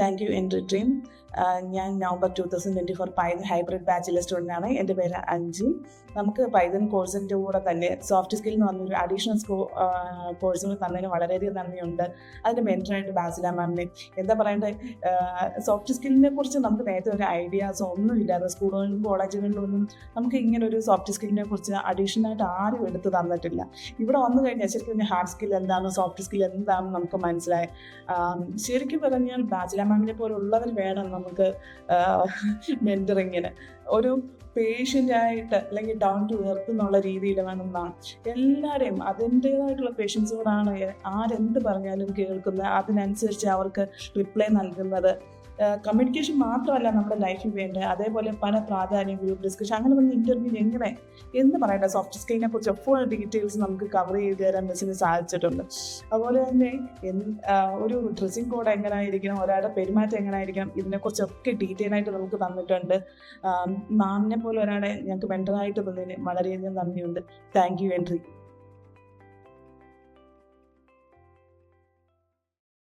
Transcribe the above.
Thank you entry team. ഞാൻ November 2024 Python hybrid ബാച്ചിലെ സ്റ്റുഡൻ്റാണ്. എൻ്റെ പേര് അഞ്ജു. നമുക്ക് പൈതൺ കോഴ്സിൻ്റെ കൂടെ തന്നെ സോഫ്റ്റ് സ്കിൽ എന്ന് പറഞ്ഞൊരു അഡീഷണൽ കോഴ്സുകൾ തന്നതിന് വളരെയധികം നന്ദിയുണ്ട്. അതിൻ്റെ മെൻറ്ററായിട്ട് ബാസില മാമിനെ എന്താ പറയേണ്ടത്, സോഫ്റ്റ് സ്കില്ലിനെ കുറിച്ച് നമുക്ക് നേരത്തെ ഒരു ഐഡിയാസോ ഒന്നുമില്ലാതെ സ്കൂളുകളിലും കോളേജുകളിലൊന്നും നമുക്ക് ഇങ്ങനെ ഒരു സോഫ്റ്റ് സ്കില്ലിനെ കുറിച്ച് അഡീഷണലായിട്ട് ആരും എടുത്ത് തന്നിട്ടില്ല. ഇവിടെ വന്നു കഴിഞ്ഞാൽ ശരിക്കും ഹാർഡ് സ്കിൽ എന്താണ്, സോഫ്റ്റ് സ്കിൽ എന്താണെന്ന് നമുക്ക് മനസ്സിലായി. ശരിക്കും പറഞ്ഞാൽ ബാസില മാമിനെ പോലുള്ളവർ വേണം നമുക്ക് മെൻറ്ററിങ്ങിന്. ഒരു പേഷ്യൻ്റായിട്ട് അല്ലെങ്കിൽ ഡൗൺ ടു എർത്ത് എന്നുള്ള രീതിയിൽ വേണമെന്നാണ് എല്ലാവരെയും അതിൻ്റേതായിട്ടുള്ള പേഷ്യൻസോടാണ് ആരെന്ത് പറഞ്ഞാലും കേൾക്കുന്നത്, അതിനനുസരിച്ച് അവർക്ക് റിപ്ലൈ നൽകുന്നത്. കമ്മ്യൂണിക്കേഷൻ മാത്രമല്ല നമ്മുടെ ലൈഫിൽ വേണ്ടത്, അതേപോലെ പല പ്രാധാന്യം, ഗ്രൂപ്പ് ഡിസ്കഷൻ, അങ്ങനെ പറഞ്ഞ ഇൻ്റർവ്യൂ എങ്ങനെ എന്ത് പറയട്ടെ സോഫ്റ്റ് സ്കില്ലിനെ കുറിച്ച് ഫുൾ ഡീറ്റെയിൽസ് നമുക്ക് കവർ ചെയ്ത് തരാൻ മിസ്സിന് സാധിച്ചിട്ടുണ്ട്. അതുപോലെ തന്നെ ഒരു ഡ്രസ്സിങ് കോഡ് എങ്ങനെയായിരിക്കണം, ഒരാളുടെ പെരുമാറ്റം എങ്ങനെയായിരിക്കണം, ഇതിനെക്കുറിച്ചൊക്കെ ഡീറ്റെയിൽ ആയിട്ട് നമുക്ക് തന്നിട്ടുണ്ട്. മാമിനെ പോലെ ഒരാളെ ഞങ്ങൾക്ക് മെൻറ്ററായിട്ട് തന്നതിന് വളരെയധികം നന്ദിയുണ്ട്. Thank you entry.